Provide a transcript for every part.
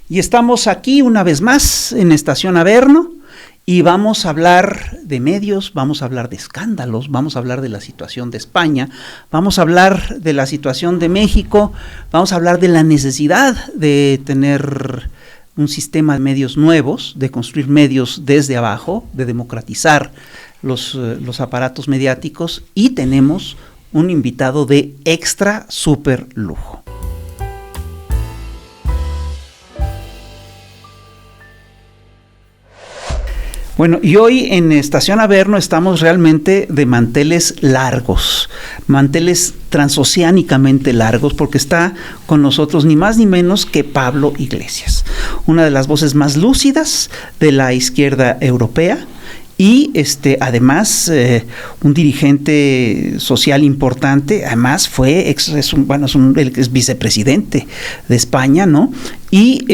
Y estamos aquí una vez más en Estación Averno y vamos a hablar de medios, vamos a hablar de escándalos, vamos a hablar de la situación de España, vamos a hablar de la situación de México, vamos a hablar de la necesidad de tener un sistema de medios nuevos, de construir medios desde abajo, de democratizar los aparatos mediáticos, y tenemos un invitado de extra super lujo. Bueno, y hoy en Estación Averno estamos realmente de manteles largos, manteles transoceánicamente largos, porque está con nosotros ni más ni menos que Pablo Iglesias, una de las voces más lúcidas de la izquierda europea, y además un dirigente social importante. Además es vicepresidente de España, ¿no? Y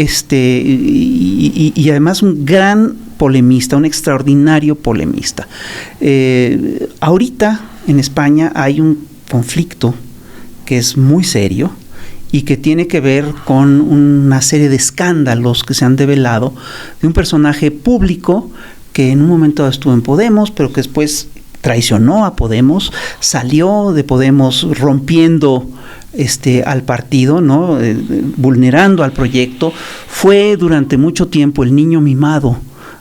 además un gran polemista, un extraordinario polemista. Ahorita en España hay un conflicto que es muy serio y que tiene que ver con una serie de escándalos que se han develado de un personaje público que en un momento estuvo en Podemos, pero que después traicionó a Podemos, salió de Podemos rompiendo al partido, ¿no? Vulnerando al proyecto. Fue durante mucho tiempo el niño mimado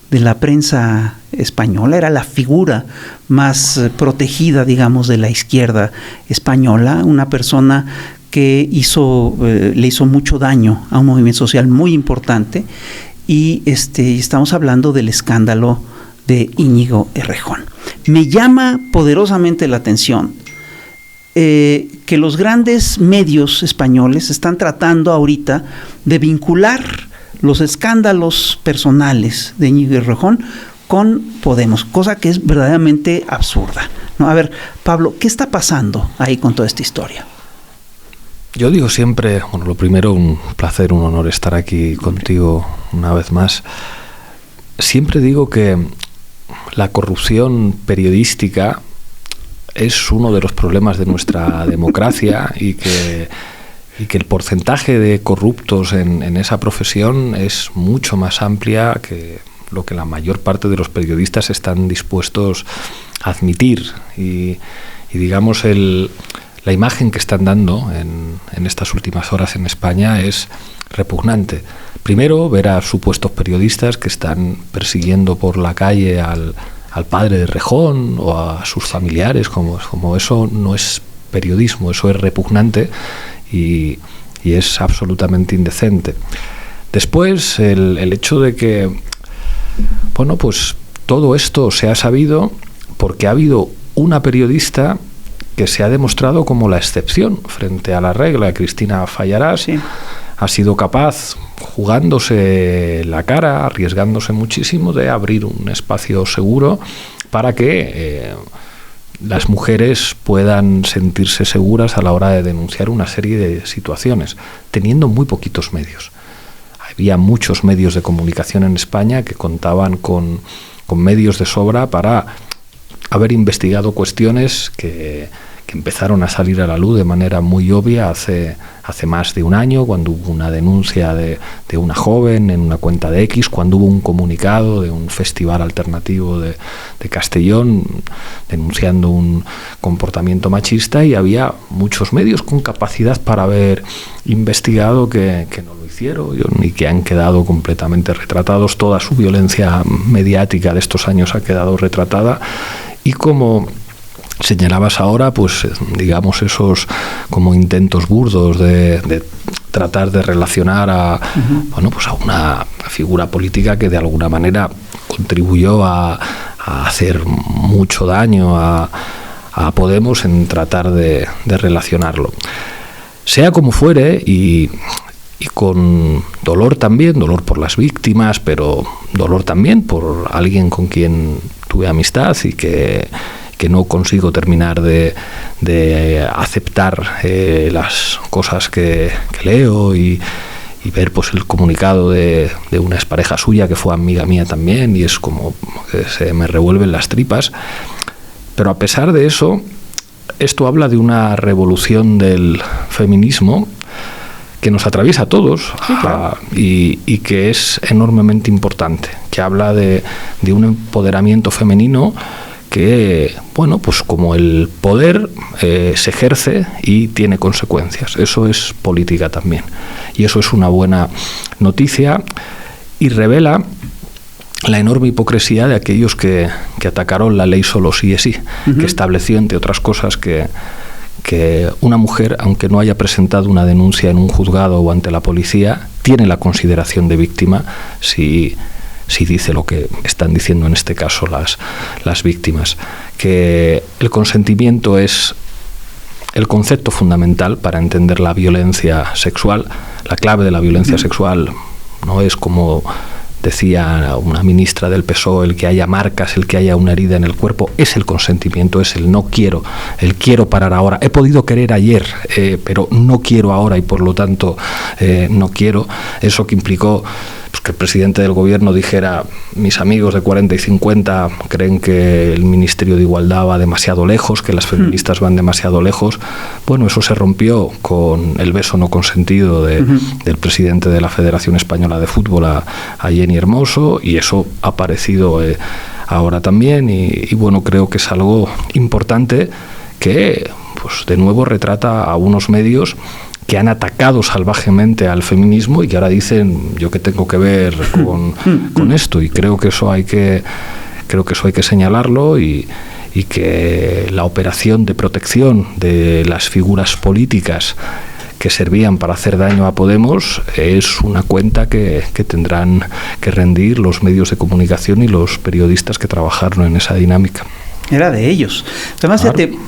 de la prensa española, era la figura más protegida, digamos, de la izquierda española, una persona que le hizo mucho daño a un movimiento social muy importante. Y estamos hablando del escándalo de Íñigo Errejón. Me llama poderosamente la atención que los grandes medios españoles están tratando ahorita de vincular los escándalos personales de Íñigo Errejón con Podemos, cosa que es verdaderamente absurda, ¿no? A ver, Pablo, ¿qué está pasando ahí con toda esta historia? Yo digo siempre, bueno, lo primero, un placer, un honor estar aquí contigo una vez más. Siempre digo que la corrupción periodística es uno de los problemas de nuestra democracia y que el porcentaje de corruptos en esa profesión es mucho más amplia que lo que la mayor parte de los periodistas están dispuestos a admitir. Y digamos, la imagen que están dando en estas últimas horas en España es repugnante. Primero, ver a supuestos periodistas que están persiguiendo por la calle al padre de Errejón o a sus familiares, como eso no es periodismo, eso es repugnante y es absolutamente indecente. Después, el hecho de que, bueno, pues todo esto se ha sabido porque ha habido una periodista que se ha demostrado como la excepción frente a la regla. Cristina Fallarás sí ha sido capaz, jugándose la cara, arriesgándose muchísimo, de abrir un espacio seguro para que las mujeres puedan sentirse seguras a la hora de denunciar una serie de situaciones, teniendo muy poquitos medios. Había muchos medios de comunicación en España que contaban con medios de sobra para haber investigado cuestiones que empezaron a salir a la luz de manera muy obvia hace más de un año, cuando hubo una denuncia de una joven en una cuenta de X, cuando hubo un comunicado de un festival alternativo de Castellón denunciando un comportamiento machista, y había muchos medios con capacidad para haber investigado que no lo hicieron y que han quedado completamente retratados. Toda su violencia mediática de estos años ha quedado retratada, y como señalabas ahora, pues digamos esos como intentos burdos de tratar de relacionar a una figura política que de alguna manera contribuyó a hacer mucho daño a Podemos, en tratar de relacionarlo. Sea como fuere, y con dolor también, dolor por las víctimas, pero dolor también por alguien con quien tuve amistad y que no consigo terminar de aceptar las cosas que leo, y ver pues el comunicado de una expareja suya que fue amiga mía también, y es como que se me revuelven las tripas. Pero a pesar de eso, esto habla de una revolución del feminismo nos atraviesa a todos, sí, claro. y que es enormemente importante, que habla de un empoderamiento femenino que, bueno, pues como el poder se ejerce y tiene consecuencias. Eso es política también. Y eso es una buena noticia y revela la enorme hipocresía de aquellos que atacaron la ley solo sí es sí, que estableció, entre otras cosas, que una mujer, aunque no haya presentado una denuncia en un juzgado o ante la policía, tiene la consideración de víctima si dice lo que están diciendo en este caso las víctimas. Que el consentimiento es el concepto fundamental para entender la violencia sexual. La clave de la violencia sexual no es, como decía una ministra del PSOE, el que haya marcas, el que haya una herida en el cuerpo, es el consentimiento, es el no quiero, el quiero parar ahora. He podido querer ayer, pero no quiero ahora y por lo tanto no quiero. Eso que implicó pues, que el presidente del gobierno dijera: mis amigos de 40 y 50 creen que el Ministerio de Igualdad va demasiado lejos, que las feministas van demasiado lejos. Bueno, eso se rompió con el beso no consentido del presidente de la Federación Española de Fútbol a Jenny Hermoso, y eso ha aparecido ahora también, y bueno, creo que es algo importante que pues de nuevo retrata a unos medios que han atacado salvajemente al feminismo y que ahora dicen: yo qué tengo que ver con esto. Y creo que eso hay que señalarlo, y que la operación de protección de las figuras políticas que servían para hacer daño a Podemos es una cuenta que tendrán que rendir los medios de comunicación y los periodistas que trabajaron en esa dinámica. Era de ellos. Además, claro. Fíjate,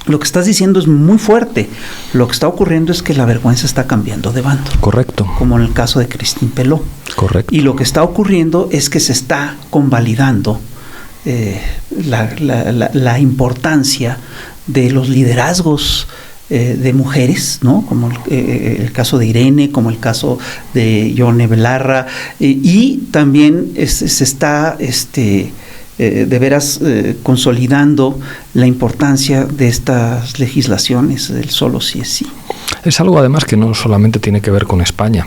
lo que estás diciendo es muy fuerte. Lo que está ocurriendo es que la vergüenza está cambiando de bando. Correcto. Como en el caso de Christine Pelot. Correcto. Y lo que está ocurriendo es que se está convalidando la importancia de los liderazgos de mujeres, ¿no? Como el caso de Irene, como el caso de Yone Belarra, y también se está de veras consolidando la importancia de estas legislaciones del solo sí es sí. Es algo además que no solamente tiene que ver con España,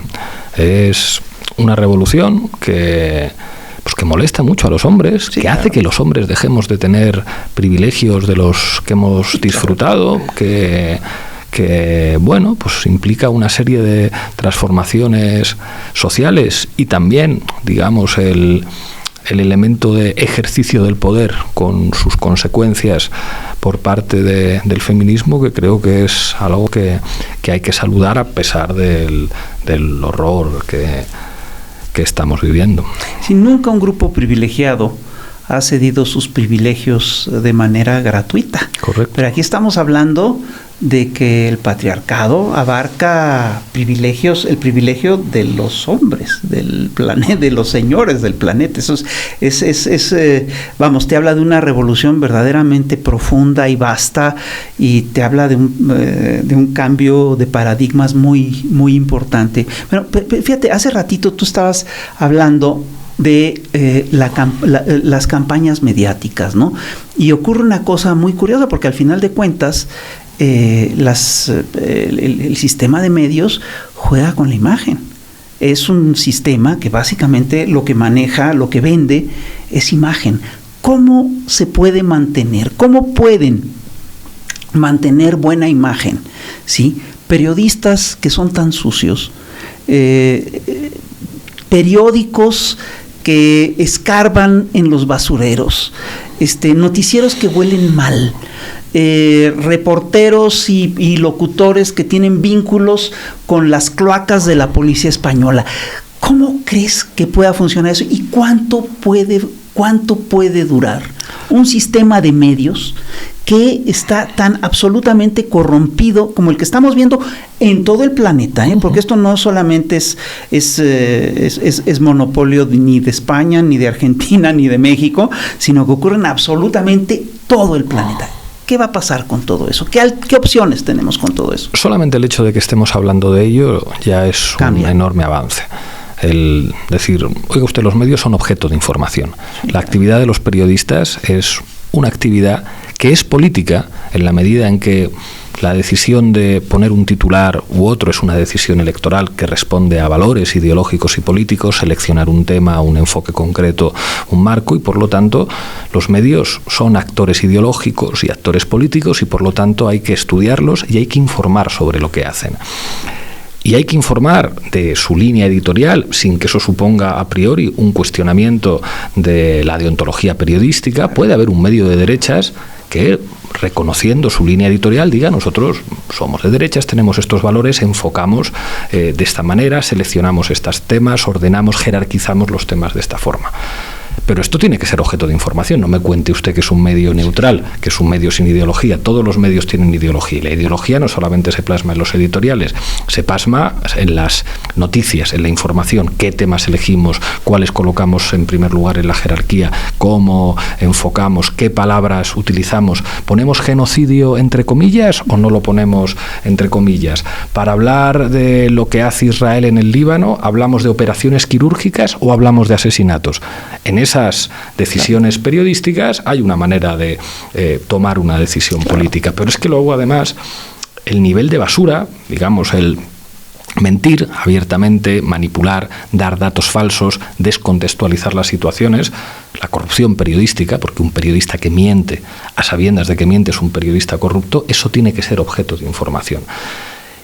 es una revolución que molesta mucho a los hombres, sí, que hace que los hombres dejemos de tener privilegios de los que hemos disfrutado, que bueno, pues implica una serie de transformaciones sociales y también, digamos, el elemento de ejercicio del poder con sus consecuencias por parte del feminismo, que creo que es algo que hay que saludar a pesar del horror que estamos viviendo. Si nunca un grupo privilegiado ha cedido sus privilegios de manera gratuita. Correcto. Pero aquí estamos hablando de que el patriarcado abarca privilegios, el privilegio de los hombres del planeta, de los señores del planeta. Eso vamos, te habla de una revolución verdaderamente profunda y vasta, y te habla de un cambio de paradigmas muy, muy importante. Bueno, fíjate, hace ratito tú estabas hablando de las campañas mediáticas, ¿no? Y ocurre una cosa muy curiosa, porque al final de cuentas el sistema de medios juega con la imagen. Es un sistema que básicamente lo que maneja, lo que vende es imagen. ¿Cómo se puede mantener? ¿Cómo pueden mantener buena imagen? ¿Sí? Periodistas que son tan sucios, periódicos que escarban en los basureros, noticieros que huelen mal, reporteros y locutores que tienen vínculos con las cloacas de la policía española. ¿Cómo crees que pueda funcionar eso? ¿Y cuánto puede durar un sistema de medios que está tan absolutamente corrompido como el que estamos viendo en todo el planeta, porque esto no solamente es monopolio ni de España, ni de Argentina, ni de México, sino que ocurre en absolutamente todo el planeta? ¿Qué va a pasar con todo eso? ¿Qué opciones tenemos con todo eso? Solamente el hecho de que estemos hablando de ello ya es un enorme avance. El decir, oiga usted, los medios son objeto de información. La actividad de los periodistas es una actividad que es política en la medida en que la decisión de poner un titular u otro es una decisión electoral que responde a valores ideológicos y políticos, seleccionar un tema, un enfoque concreto, un marco, y por lo tanto los medios son actores ideológicos y actores políticos, y por lo tanto hay que estudiarlos y hay que informar sobre lo que hacen. Y hay que informar de su línea editorial sin que eso suponga a priori un cuestionamiento de la deontología periodística. Puede haber un medio de derechas que, reconociendo su línea editorial, diga: nosotros somos de derechas, tenemos estos valores, enfocamos de esta manera, seleccionamos estos temas, ordenamos, jerarquizamos los temas de esta forma. Pero esto tiene que ser objeto de información. No me cuente usted que es un medio neutral, que es un medio sin ideología. Todos los medios tienen ideología. Y la ideología no solamente se plasma en los editoriales, se plasma en las noticias, en la información. ¿Qué temas elegimos? ¿Cuáles colocamos en primer lugar en la jerarquía? ¿Cómo enfocamos? ¿Qué palabras utilizamos? ¿Ponemos genocidio entre comillas o no lo ponemos entre comillas? Para hablar de lo que hace Israel en el Líbano, ¿hablamos de operaciones quirúrgicas o hablamos de asesinatos? En esas decisiones periodísticas hay una manera de tomar una decisión política, pero es que luego además el nivel de basura, digamos, el mentir abiertamente, manipular, dar datos falsos, descontextualizar las situaciones, la corrupción periodística, porque un periodista que miente a sabiendas de que miente es un periodista corrupto, eso tiene que ser objeto de información.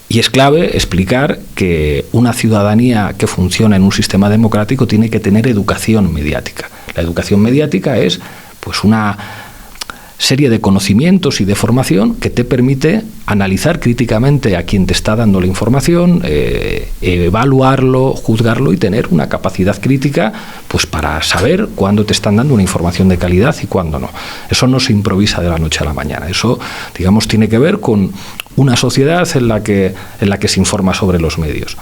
Y es clave explicar que una ciudadanía que funciona en un sistema democrático tiene que tener educación mediática. La educación mediática es pues una serie de conocimientos y de formación que te permite analizar críticamente a quien te está dando la información, evaluarlo, juzgarlo y tener una capacidad crítica pues para saber cuándo te están dando una información de calidad y cuándo no. Eso no se improvisa de la noche a la mañana. Eso, digamos, tiene que ver con una sociedad en la que se informa sobre los medios.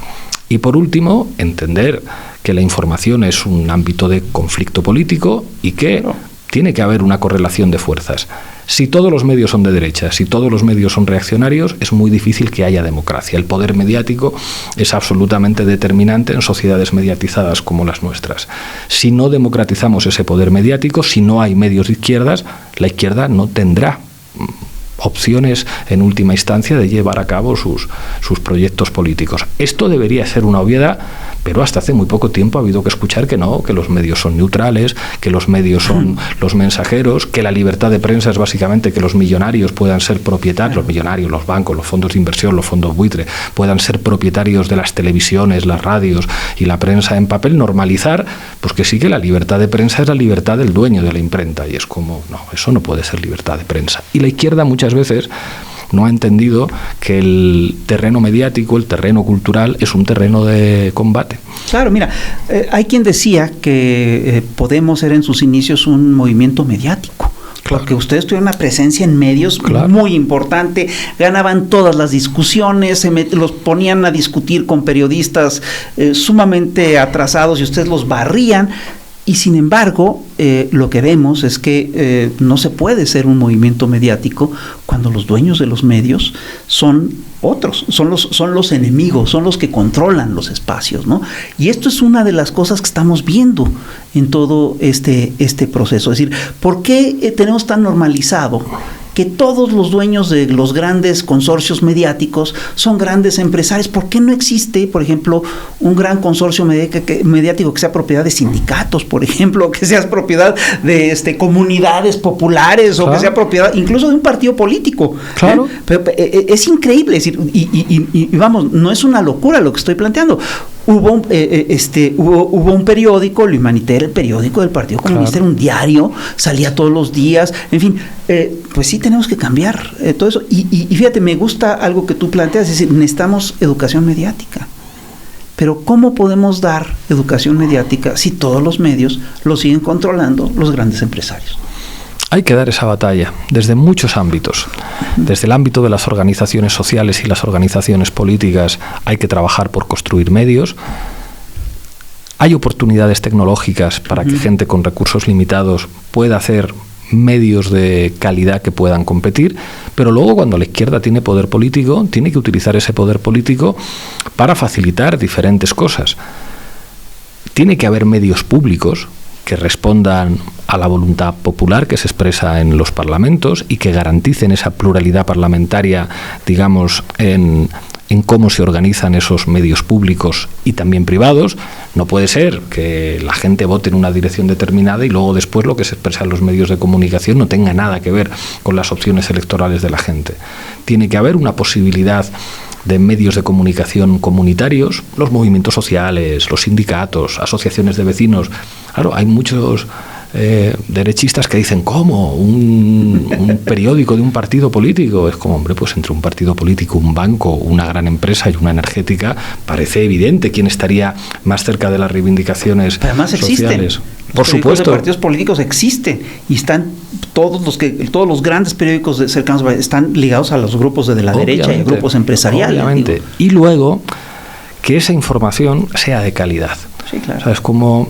Y por último, entender que la información es un ámbito de conflicto político y que tiene que haber una correlación de fuerzas. Si todos los medios son de derecha, si todos los medios son reaccionarios, es muy difícil que haya democracia. El poder mediático es absolutamente determinante en sociedades mediatizadas como las nuestras. Si no democratizamos ese poder mediático, si no hay medios de izquierdas, la izquierda no tendrá opciones en última instancia de llevar a cabo sus proyectos políticos. Esto debería ser una obviedad, pero hasta hace muy poco tiempo ha habido que escuchar que no, que los medios son neutrales, que los medios son los mensajeros, que la libertad de prensa es básicamente que los millonarios puedan ser propietarios, los millonarios, los bancos, los fondos de inversión, los fondos buitre, puedan ser propietarios de las televisiones, las radios y la prensa en papel, normalizar, pues que sí, que la libertad de prensa es la libertad del dueño de la imprenta, y es como, no, eso no puede ser libertad de prensa. Y la izquierda muchas veces no ha entendido que el terreno mediático, el terreno cultural, es un terreno de combate. Claro, mira, hay quien decía que Podemos era en sus inicios un movimiento mediático. Claro. Porque ustedes tuvieron una presencia en medios muy importante, ganaban todas las discusiones, los ponían a discutir con periodistas sumamente atrasados y ustedes los barrían. Y sin embargo, lo que vemos es que no se puede ser un movimiento mediático cuando los dueños de los medios son otros, son los enemigos, son los que controlan los espacios, ¿no? Y esto es una de las cosas que estamos viendo en todo este proceso. Es decir, ¿por qué tenemos tan normalizado que todos los dueños de los grandes consorcios mediáticos son grandes empresarios? ¿Por qué no existe, por ejemplo, un gran consorcio mediático que sea propiedad de sindicatos, por ejemplo, que sea propiedad de comunidades populares, claro, o que sea propiedad incluso de un partido político? Claro. Pero, es increíble, es decir, y vamos, no es una locura lo que estoy planteando. Hubo un periódico, Le Humanité era el periódico del Partido Comunista, claro, era un diario, salía todos los días, en fin, pues sí tenemos que cambiar todo eso. Y fíjate, me gusta algo que tú planteas, es decir, necesitamos educación mediática. Pero ¿cómo podemos dar educación mediática si todos los medios lo siguen controlando los grandes empresarios? Hay que dar esa batalla desde muchos ámbitos. Desde el ámbito de las organizaciones sociales y las organizaciones políticas hay que trabajar por construir medios. Hay oportunidades tecnológicas para que gente con recursos limitados pueda hacer medios de calidad que puedan competir, pero luego cuando la izquierda tiene poder político, tiene que utilizar ese poder político para facilitar diferentes cosas. Tiene que haber medios públicos que respondan a la voluntad popular que se expresa en los parlamentos y que garanticen esa pluralidad parlamentaria, digamos, en cómo se organizan esos medios públicos y también privados. No puede ser que la gente vote en una dirección determinada y luego después lo que se expresa en los medios de comunicación no tenga nada que ver con las opciones electorales de la gente. Tiene que haber una posibilidad de medios de comunicación comunitarios, los movimientos sociales, los sindicatos, asociaciones de vecinos. Claro, hay muchos derechistas que dicen, ¿cómo? ¿Un periódico de un partido político? Es como, hombre, pues entre un partido político, un banco, una gran empresa y una energética, parece evidente quién estaría más cerca de las reivindicaciones además sociales. Existen. Por supuesto. Los partidos políticos existen y están todos los grandes periódicos cercanos están ligados a los grupos de la derecha y a grupos empresariales. Obviamente. Y luego que esa información sea de calidad. Sí, claro. ¿Sabes? Como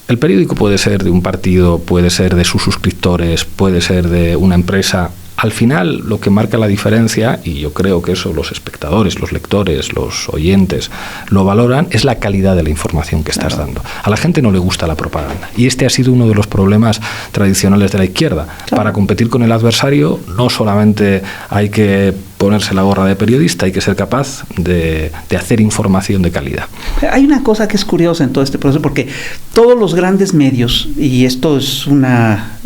el periódico puede ser de un partido, puede ser de sus suscriptores, puede ser de una empresa. Al final, lo que marca la diferencia, y yo creo que eso los espectadores, los lectores, los oyentes lo valoran, es la calidad de la información que estás dando. A la gente no le gusta la propaganda. Y este ha sido uno de los problemas tradicionales de la izquierda. Claro. Para competir con el adversario, no solamente hay que ponerse la gorra de periodista, hay que ser capaz de hacer información de calidad. Hay una cosa que es curiosa en todo este proceso, porque todos los grandes medios, y esto es una...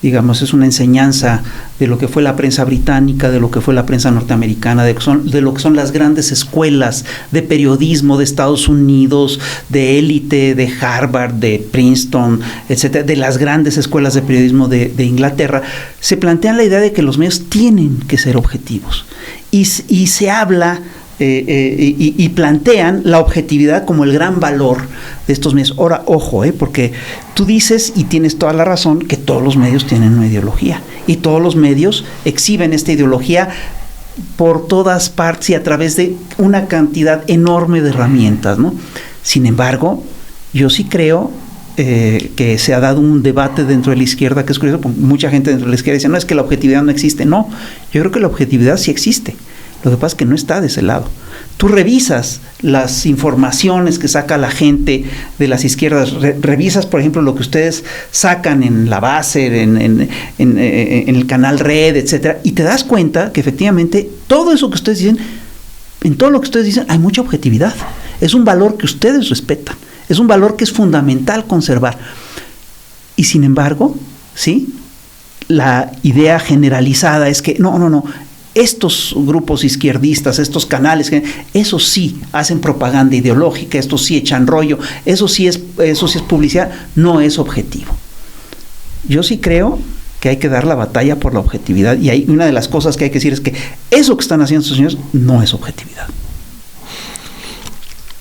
digamos, es una enseñanza de lo que fue la prensa británica, de lo que fue la prensa norteamericana, de lo que son las grandes escuelas de periodismo de Estados Unidos, de élite, de Harvard, de Princeton, etcétera, de las grandes escuelas de periodismo de Inglaterra. Se plantea la idea de que los medios tienen que ser objetivos y se habla y plantean la objetividad como el gran valor de estos medios. Ahora, ojo, porque tú dices, y tienes toda la razón, que todos los medios tienen una ideología y todos los medios exhiben esta ideología por todas partes y a través de una cantidad enorme de herramientas, ¿no? Sin embargo, yo sí creo que se ha dado un debate dentro de la izquierda que es curioso, porque mucha gente dentro de la izquierda dice, no, es que la objetividad no existe. No, yo creo que la objetividad sí existe. Lo que pasa es que no está de ese lado. Tú revisas las informaciones que saca la gente de las izquierdas, revisas, por ejemplo, lo que ustedes sacan en la base, en el canal Red, etcétera, y te das cuenta que efectivamente todo eso que ustedes dicen, en todo lo que ustedes dicen hay mucha objetividad. Es un valor que ustedes respetan, es un valor que es fundamental conservar. Y sin embargo, ¿sí?, la idea generalizada es que no, estos grupos izquierdistas, estos canales, esos sí hacen propaganda ideológica, estos sí echan rollo, eso sí es publicidad, no es objetivo. Yo sí creo que hay que dar la batalla por la objetividad, y hay una de las cosas que hay que decir es que eso que están haciendo estos señores no es objetividad.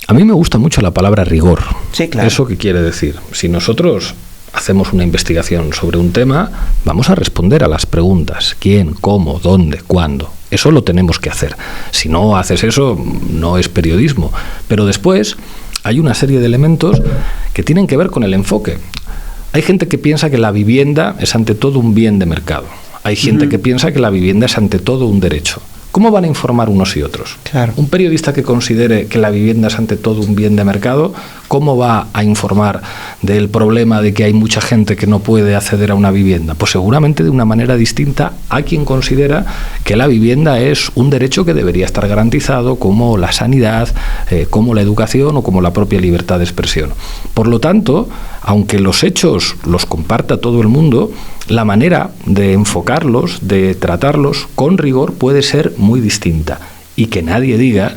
A mí me gusta mucho la palabra rigor. Sí, claro. ¿Eso qué quiere decir? Si nosotros hacemos una investigación sobre un tema, vamos a responder a las preguntas: quién, cómo, dónde, cuándo. Eso lo tenemos que hacer. Si no haces eso, no es periodismo. Pero después hay una serie de elementos que tienen que ver con el enfoque. Hay gente que piensa que la vivienda es ante todo un bien de mercado. Hay gente que piensa que la vivienda es ante todo un derecho. ¿Cómo van a informar unos y otros? Claro. Un periodista que considere que la vivienda es ante todo un bien de mercado, ¿cómo va a informar del problema de que hay mucha gente que no puede acceder a una vivienda? Pues seguramente de una manera distinta a quien considera que la vivienda es un derecho que debería estar garantizado, como la sanidad, como la educación o como la propia libertad de expresión. Por lo tanto, aunque los hechos los comparta todo el mundo, la manera de enfocarlos, de tratarlos con rigor puede ser muy distinta, y que nadie diga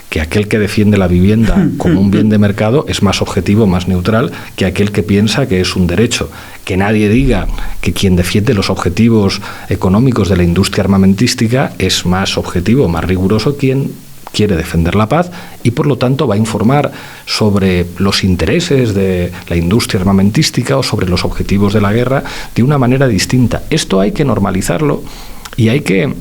que aquel que defiende la vivienda como un bien de mercado es más objetivo, más neutral que aquel que piensa que es un derecho. Que nadie diga que quien defiende los objetivos económicos de la industria armamentística es más objetivo, más riguroso quien quiere defender la paz y por lo tanto va a informar sobre los intereses de la industria armamentística o sobre los objetivos de la guerra de una manera distinta. Esto hay que normalizarlo y hay que,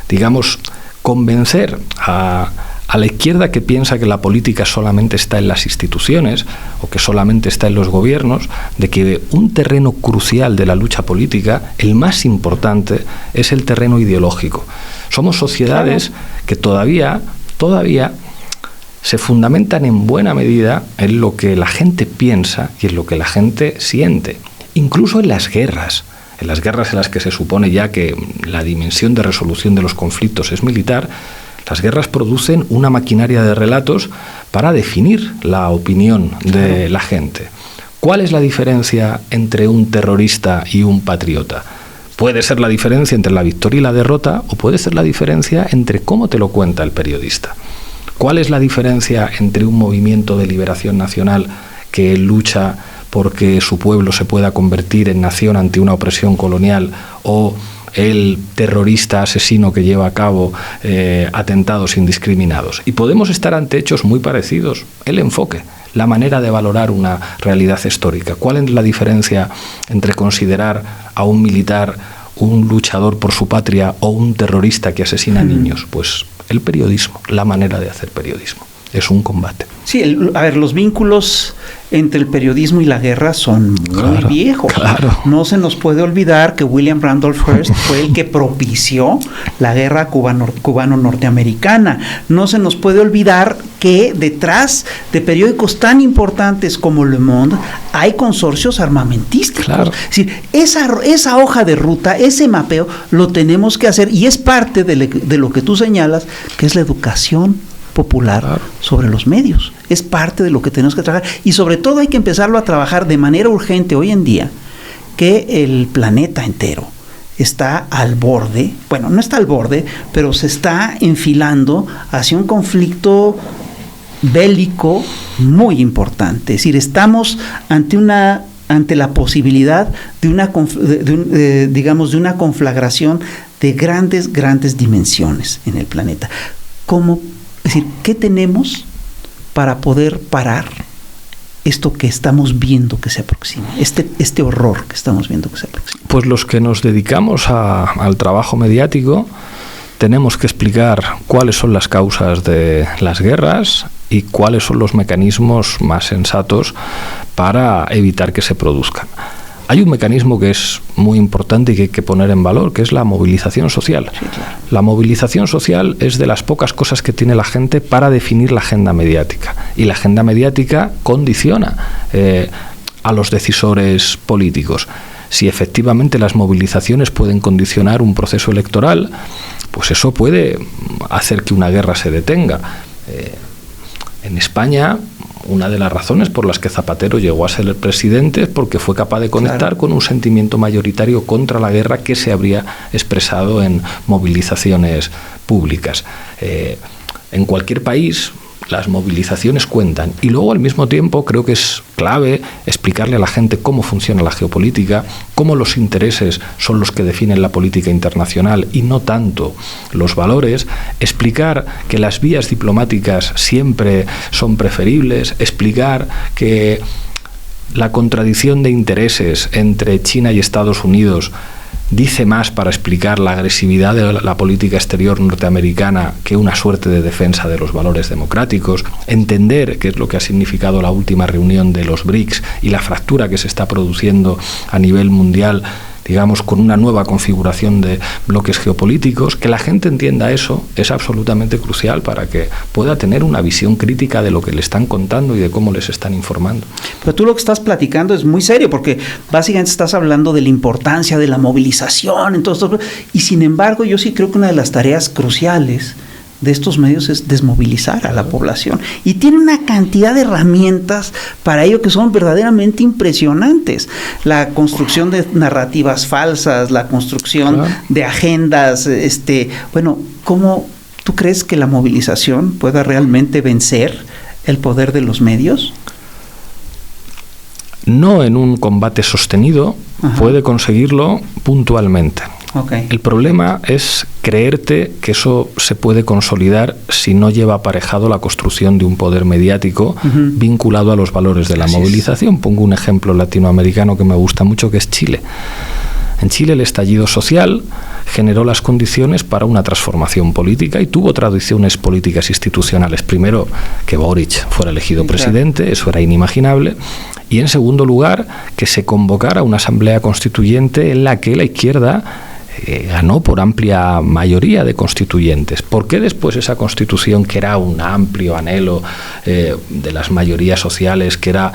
digamos, convencer a la izquierda que piensa que la política solamente está en las instituciones o que solamente está en los gobiernos, de que un terreno crucial de la lucha política, el más importante, es el terreno ideológico. Somos sociedades que todavía se fundamentan en buena medida en lo que la gente piensa y en lo que la gente siente, incluso en las guerras en las que se supone ya que la dimensión de resolución de los conflictos es militar. Las guerras producen una maquinaria de relatos para definir la opinión de la gente. ¿Cuál es la diferencia entre un terrorista y un patriota? Puede ser la diferencia entre la victoria y la derrota, o puede ser la diferencia entre cómo te lo cuenta el periodista. ¿Cuál es la diferencia entre un movimiento de liberación nacional que lucha porque su pueblo se pueda convertir en nación ante una opresión colonial, o el terrorista asesino que lleva a cabo atentados indiscriminados? Y podemos estar ante hechos muy parecidos. El enfoque, la manera de valorar una realidad histórica. ¿Cuál es la diferencia entre considerar a un militar un luchador por su patria o un terrorista que asesina niños? Pues el periodismo, la manera de hacer periodismo. Es un combate. Sí, los vínculos entre el periodismo y la guerra son muy viejos. Claro. No se nos puede olvidar que William Randolph Hearst fue el que propició la guerra cubano-norteamericana. No se nos puede olvidar que detrás de periódicos tan importantes como Le Monde hay consorcios armamentísticos. Claro. Es decir, esa hoja de ruta, ese mapeo, lo tenemos que hacer, y es parte de lo que tú señalas, que es la educación popular sobre los medios. Es parte de lo que tenemos que trabajar, y sobre todo hay que empezarlo a trabajar de manera urgente hoy en día, que el planeta entero está al borde, bueno, no está al borde, pero se está enfilando hacia un conflicto bélico muy importante. Es decir, estamos ante la posibilidad de una conflagración de grandes dimensiones en el planeta. Es decir, ¿qué tenemos para poder parar esto que estamos viendo que se aproxima, este horror que estamos viendo que se aproxima? Pues los que nos dedicamos al trabajo mediático tenemos que explicar cuáles son las causas de las guerras y cuáles son los mecanismos más sensatos para evitar que se produzcan. Hay un mecanismo que es muy importante y que hay que poner en valor, que es la movilización social. Sí, claro. La movilización social es de las pocas cosas que tiene la gente para definir la agenda mediática. Y la agenda mediática condiciona a los decisores políticos. Si efectivamente las movilizaciones pueden condicionar un proceso electoral, pues eso puede hacer que una guerra se detenga. En España, una de las razones por las que Zapatero llegó a ser el presidente es porque fue capaz de conectar con un sentimiento mayoritario contra la guerra que se habría expresado en movilizaciones públicas. En cualquier país las movilizaciones cuentan, y luego al mismo tiempo creo que es clave explicarle a la gente cómo funciona la geopolítica, cómo los intereses son los que definen la política internacional y no tanto los valores, explicar que las vías diplomáticas siempre son preferibles, explicar que la contradicción de intereses entre China y Estados Unidos dice más para explicar la agresividad de la política exterior norteamericana que una suerte de defensa de los valores democráticos, entender qué es lo que ha significado la última reunión de los BRICS y la fractura que se está produciendo a nivel mundial, digamos, con una nueva configuración de bloques geopolíticos. Que la gente entienda eso es absolutamente crucial para que pueda tener una visión crítica de lo que le están contando y de cómo les están informando. Pero tú lo que estás platicando es muy serio, porque básicamente estás hablando de la importancia de la movilización, entonces, y sin embargo yo sí creo que una de las tareas cruciales de estos medios es desmovilizar a la población, y tiene una cantidad de herramientas para ello que son verdaderamente impresionantes. La construcción de narrativas falsas, la construcción de agendas, ¿cómo tú crees que la movilización pueda realmente vencer el poder de los medios? No en un combate sostenido. Puede conseguirlo puntualmente. Okay. El problema es creerte que eso se puede consolidar si no lleva aparejado la construcción de un poder mediático vinculado a los valores de la movilización. Pongo un ejemplo latinoamericano que me gusta mucho, que es Chile. En Chile el estallido social generó las condiciones para una transformación política y tuvo tradiciones políticas institucionales. Primero, que Boric fuera elegido presidente, eso era inimaginable. Y en segundo lugar, que se convocara una asamblea constituyente en la que la izquierda ganó por amplia mayoría de constituyentes. ¿Por qué después esa Constitución, que era un amplio anhelo de las mayorías sociales, que era,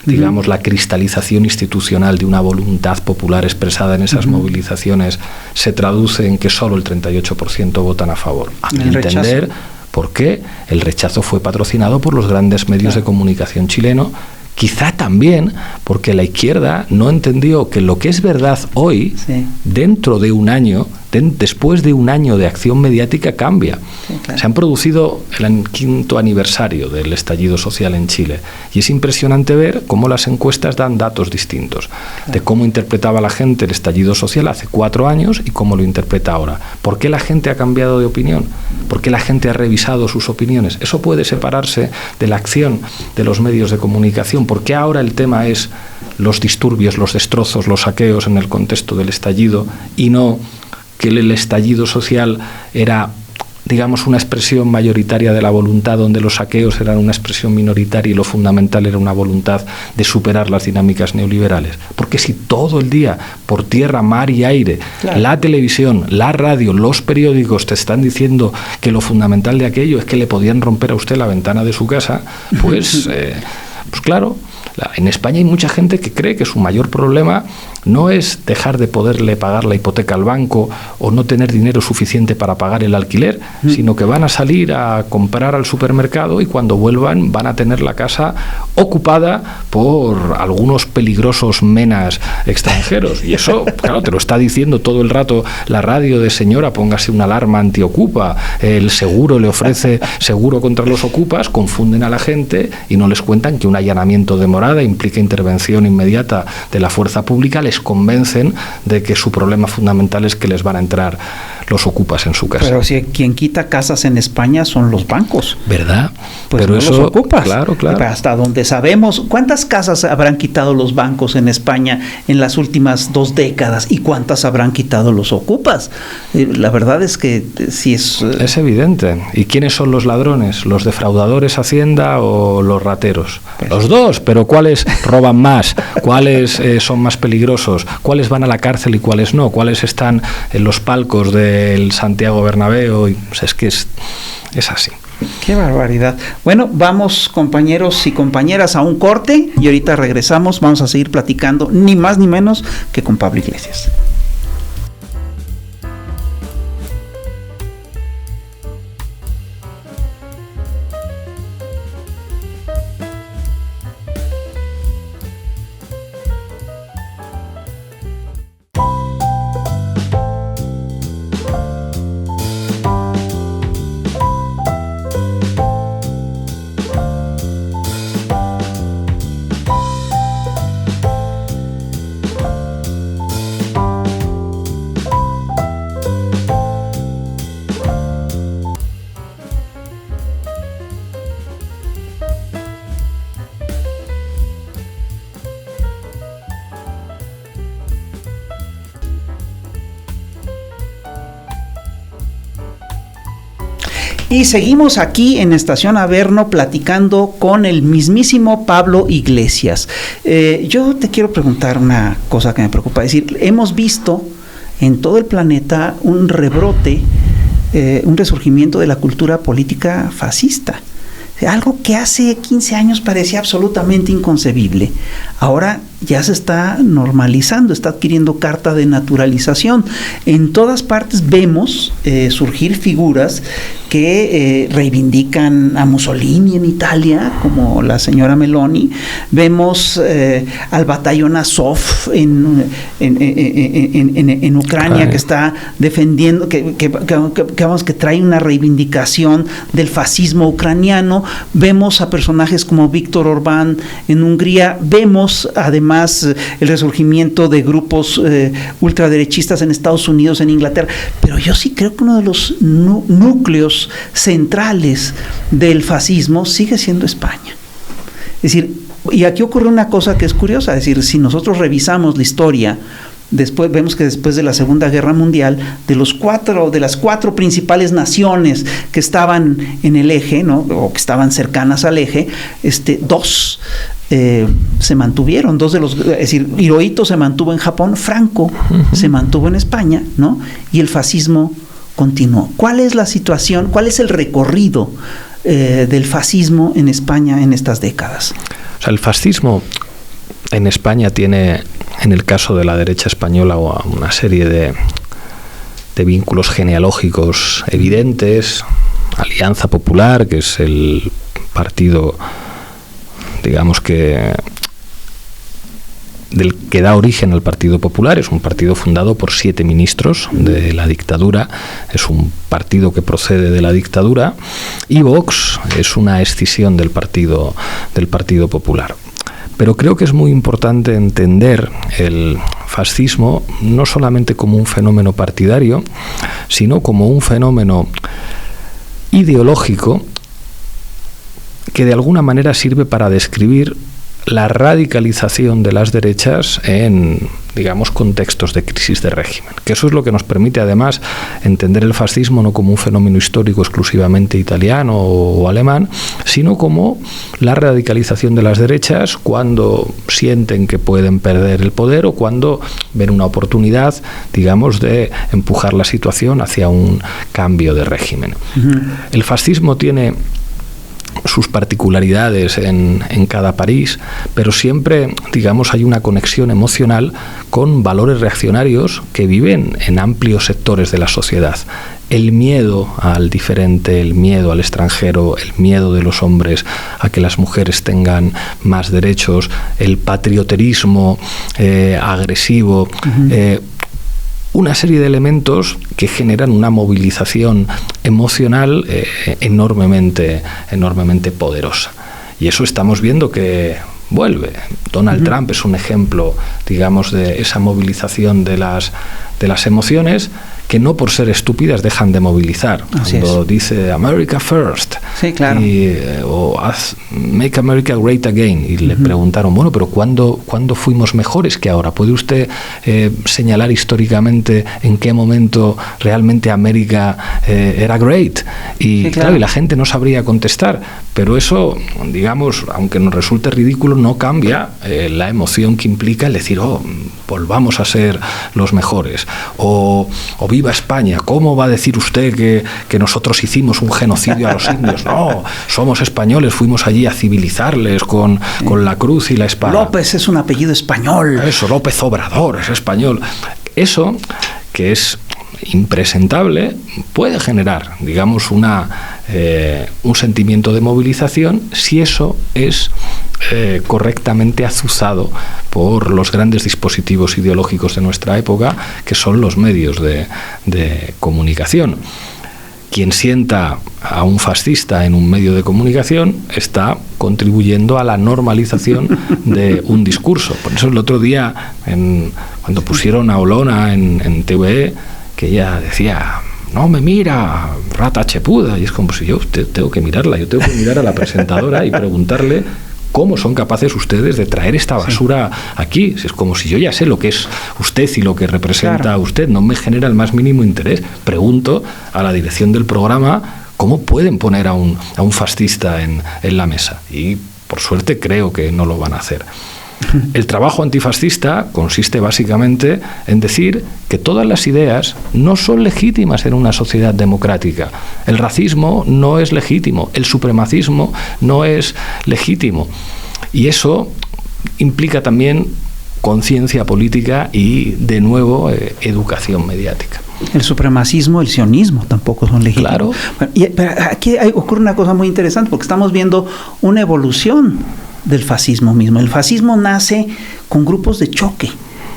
digamos, la cristalización institucional de una voluntad popular expresada en esas movilizaciones, se traduce en que solo el 38% votan a favor? A mi entender, porque el rechazo fue patrocinado por los grandes medios de comunicación chileno. Quizá también porque la izquierda no entendió que lo que es verdad hoy, dentro de un año, después de un año de acción mediática, cambia. Sí, claro. Se han producido el 5º aniversario del estallido social en Chile y es impresionante ver cómo las encuestas dan datos distintos, claro, de cómo interpretaba la gente el estallido social hace 4 años y cómo lo interpreta ahora. ¿Por qué la gente ha cambiado de opinión? ¿Por qué la gente ha revisado sus opiniones? Eso puede separarse de la acción de los medios de comunicación. ¿Por qué ahora el tema es los disturbios, los destrozos, los saqueos en el contexto del estallido y no que el estallido social era, digamos, una expresión mayoritaria de la voluntad, donde los saqueos eran una expresión minoritaria y lo fundamental era una voluntad de superar las dinámicas neoliberales? Porque si todo el día, por tierra, mar y aire, claro, la televisión, la radio, los periódicos te están diciendo que lo fundamental de aquello es que le podían romper a usted la ventana de su casa, pues claro, en España hay mucha gente que cree que su mayor problema no es dejar de poderle pagar la hipoteca al banco o no tener dinero suficiente para pagar el alquiler, sino que van a salir a comprar al supermercado y cuando vuelvan van a tener la casa ocupada por algunos peligrosos menas extranjeros. Y eso, claro, te lo está diciendo todo el rato la radio de señora, póngase una alarma antiocupa, el seguro le ofrece seguro contra los ocupas, confunden a la gente y no les cuentan que un allanamiento de morada implica intervención inmediata de la fuerza pública. Les convencen de que su problema fundamental es que les van a entrar los ocupas en su casa. Pero si quien quita casas en España son los bancos, ¿verdad? Pues pero no eso, los ocupas. Claro. Hasta donde sabemos, ¿cuántas casas habrán quitado los bancos en España en las últimas 2 décadas? ¿Y cuántas habrán quitado los ocupas? La verdad es que sí es... Es evidente. ¿Y quiénes son los ladrones? ¿Los defraudadores Hacienda o los rateros? Pues los dos, pero ¿cuáles roban más? ¿Cuáles son más peligrosos? ¿Cuáles van a la cárcel y cuáles no? ¿Cuáles están en los palcos del Santiago Bernabéu? Y, pues es que es así. ¡Qué barbaridad! Bueno, vamos, compañeros y compañeras, a un corte y ahorita regresamos. Vamos a seguir platicando, ni más ni menos que con Pablo Iglesias. Y seguimos aquí en Estación Averno platicando con el mismísimo Pablo Iglesias. Yo te quiero preguntar una cosa que me preocupa. Es decir, hemos visto en todo el planeta un rebrote, un resurgimiento de la cultura política fascista. Algo que hace 15 años parecía absolutamente inconcebible. Ahora ya se está normalizando, está adquiriendo carta de naturalización. En todas partes vemos surgir figuras que reivindican a Mussolini en Italia, como la señora Meloni. Vemos al batallón Azov en Ucrania, que está defendiendo, que trae una reivindicación del fascismo ucraniano. Vemos a personajes como Víctor Orbán en Hungría. Vemos además el resurgimiento de grupos ultraderechistas en Estados Unidos, en Inglaterra. Pero yo sí creo que uno de los núcleos centrales del fascismo sigue siendo España. Es decir, y aquí ocurre una cosa que es curiosa. Es decir, si nosotros revisamos la historia, después vemos que después de la Segunda Guerra Mundial, de las cuatro principales naciones que estaban en el eje, ¿no?, o que estaban cercanas al eje, 2 se mantuvieron. Es decir, Hirohito se mantuvo en Japón, Franco se mantuvo en España, ¿no? Y el fascismo continuó. ¿Cuál es la situación? ¿Cuál es el recorrido del fascismo en España en estas décadas? O sea, el fascismo en España tiene, en el caso de la derecha española, una serie de vínculos genealógicos evidentes. Alianza Popular, que es el partido, digamos que del que da origen al Partido Popular, es un partido fundado por 7 ministros de la dictadura, es un partido que procede de la dictadura, y Vox es una escisión del Partido Popular. Pero creo que es muy importante entender el fascismo no solamente como un fenómeno partidario, sino como un fenómeno ideológico que de alguna manera sirve para describir la radicalización de las derechas en, digamos, contextos de crisis de régimen. Que eso es lo que nos permite, además, entender el fascismo no como un fenómeno histórico exclusivamente italiano o alemán, sino como la radicalización de las derechas cuando sienten que pueden perder el poder o cuando ven una oportunidad, digamos, de empujar la situación hacia un cambio de régimen. El fascismo tiene sus particularidades en cada país, pero siempre, digamos, hay una conexión emocional con valores reaccionarios que viven en amplios sectores de la sociedad. El miedo al diferente, el miedo al extranjero, el miedo de los hombres a que las mujeres tengan más derechos, el patrioterismo agresivo, una serie de elementos que generan una movilización emocional enormemente poderosa. Y eso estamos viendo que vuelve. Donald Trump es un ejemplo, digamos, de esa movilización de las emociones que no por ser estúpidas dejan de movilizar. Cuando dice America First, sí, claro, o Make America Great Again, y le preguntaron, bueno, pero ¿cuándo fuimos mejores que ahora? ¿Puede usted señalar históricamente en qué momento realmente América era great? Y sí, claro, y la gente no sabría contestar, pero eso, digamos, aunque nos resulte ridículo, no cambia la emoción que implica el decir, volvamos a ser los mejores, o viva España, ¿cómo va a decir usted que nosotros hicimos un genocidio a los indios? No, somos españoles, fuimos allí a civilizarles con la cruz y la espada. López es un apellido español. Eso, López Obrador es español. Eso, que es impresentable, puede generar, digamos, un sentimiento de movilización si eso es correctamente azuzado por los grandes dispositivos ideológicos de nuestra época, que son los medios de comunicación. Quien sienta a un fascista en un medio de comunicación está contribuyendo a la normalización de un discurso. Por eso el otro día, cuando pusieron a Olona en TVE, que ella decía, no me mira, rata chepuda, y es como si yo tengo que mirarla, yo tengo que mirar a la presentadora y preguntarle cómo son capaces ustedes de traer esta basura aquí. Es como si yo ya sé lo que es usted y lo que representa a usted, no me genera el más mínimo interés. Pregunto a la dirección del programa cómo pueden poner a un fascista en la mesa, y por suerte creo que no lo van a hacer. El trabajo antifascista consiste básicamente en decir que todas las ideas no son legítimas en una sociedad democrática. El racismo no es legítimo, el supremacismo no es legítimo. Y eso implica también conciencia política y, de nuevo, educación mediática. El supremacismo, el sionismo tampoco son legítimos. Claro. Pero aquí ocurre una cosa muy interesante, porque estamos viendo una evolución del fascismo mismo. El fascismo nace con grupos de choque.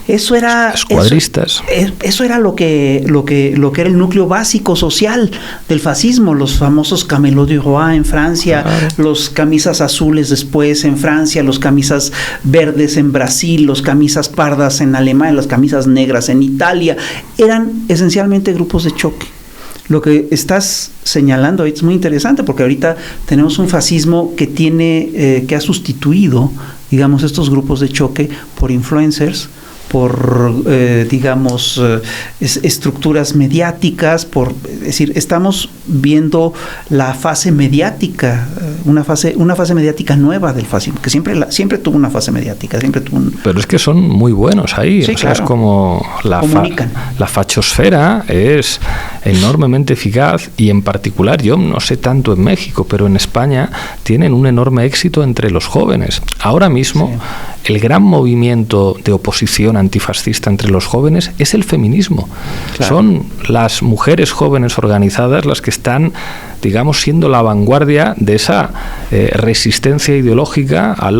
Eso era escuadristas. Eso era lo que era el núcleo básico social del fascismo. Los famosos Camelot du Roi en Francia, claro, los camisas azules después en Francia, los camisas verdes en Brasil, los camisas pardas en Alemania, las camisas negras en Italia. Eran esencialmente grupos de choque. Lo que estás señalando es muy interesante, porque ahorita tenemos un fascismo que ha sustituido, digamos, estos grupos de choque por influencers, digamos, estructuras mediáticas, es decir, estamos viendo la fase mediática, una fase mediática nueva del fascismo, que siempre tuvo una fase mediática, Pero es que son muy buenos ahí, sí, o sea, claro. Es como la fachosfera es enormemente eficaz, y en particular, yo no sé tanto en México, pero en España tienen un enorme éxito entre los jóvenes. Ahora mismo, sí, el gran movimiento de oposición antifascista entre los jóvenes es el feminismo. Claro. Son las mujeres jóvenes organizadas las que están, digamos, siendo la vanguardia de esa resistencia ideológica a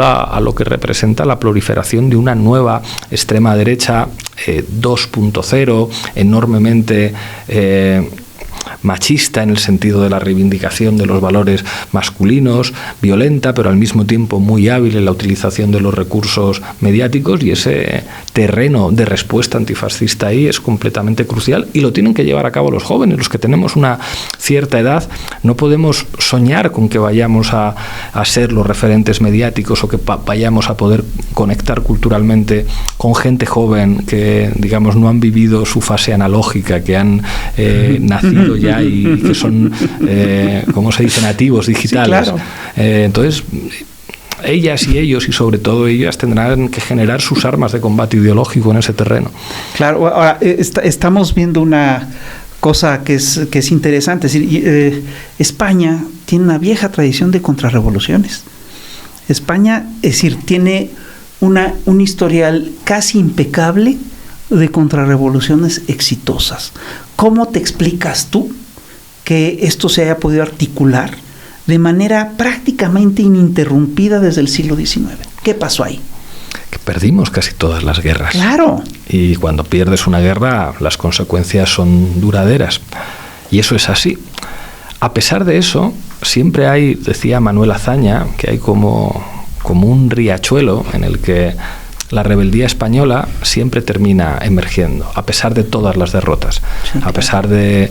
lo que representa la proliferación de una nueva extrema derecha 2.0, enormemente machista en el sentido de la reivindicación de los valores masculinos, violenta, pero al mismo tiempo muy hábil en la utilización de los recursos mediáticos, y ese terreno de respuesta antifascista ahí es completamente crucial, y lo tienen que llevar a cabo los jóvenes. Los que tenemos una cierta edad no podemos soñar con que vayamos a ser los referentes mediáticos o que vayamos a poder conectar culturalmente con gente joven que, digamos, no han vivido su fase analógica, que han nacido ya y que son, ¿cómo se dice?, nativos digitales. Sí, claro. Entonces, ellas y ellos, y sobre todo ellas, tendrán que generar sus armas de combate ideológico en ese terreno. Claro, ahora estamos viendo una cosa que es interesante. Es decir, España tiene una vieja tradición de contrarrevoluciones. España, es decir, tiene un historial casi impecable de contrarrevoluciones exitosas. ¿Cómo te explicas tú que esto se haya podido articular de manera prácticamente ininterrumpida desde el siglo XIX? ¿Qué pasó ahí? Que perdimos casi todas las guerras. Claro. Y cuando pierdes una guerra, las consecuencias son duraderas. Y eso es así. A pesar de eso, siempre hay, decía Manuel Azaña, que hay como un riachuelo en el que la rebeldía española siempre termina emergiendo, a pesar de todas las derrotas, sí, a pesar de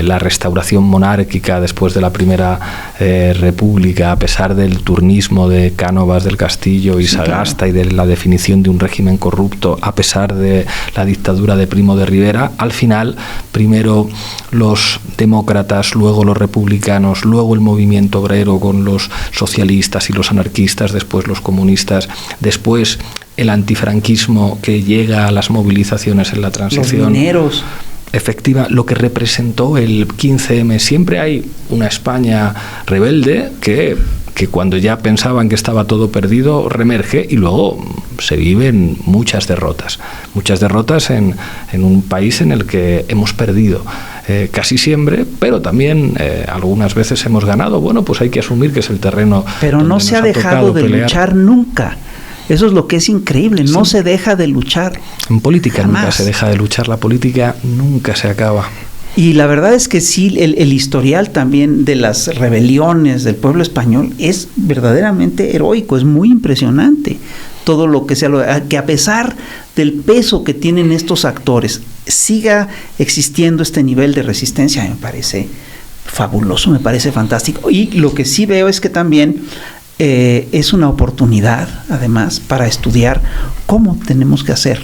la restauración monárquica después de la Primera República, a pesar del turnismo de Cánovas del Castillo y Sagasta, claro, y de la definición de un régimen corrupto, a pesar de la dictadura de Primo de Rivera. Al final, primero los demócratas, luego los republicanos, luego el movimiento obrero con los socialistas y los anarquistas, después los comunistas, después el antifranquismo que llega a las movilizaciones en la transición. Los mineros. Efectiva, lo que representó el 15M. Siempre hay una España rebelde que cuando ya pensaban que estaba todo perdido, reemerge, y luego se viven muchas derrotas en un país en el que hemos perdido casi siempre, pero también algunas veces hemos ganado. Bueno, pues hay que asumir que es el terreno. Pero no se ha dejado de luchar nunca. Eso es lo que es increíble, no se deja de luchar. En política jamás. Nunca se deja de luchar, la política nunca se acaba. Y la verdad es que sí, el historial también de las rebeliones del pueblo español es verdaderamente heroico, es muy impresionante. Todo lo que sea, que a pesar del peso que tienen estos actores, siga existiendo este nivel de resistencia, me parece fabuloso, me parece fantástico. Y lo que sí veo es que también es una oportunidad, además, para estudiar cómo tenemos que hacer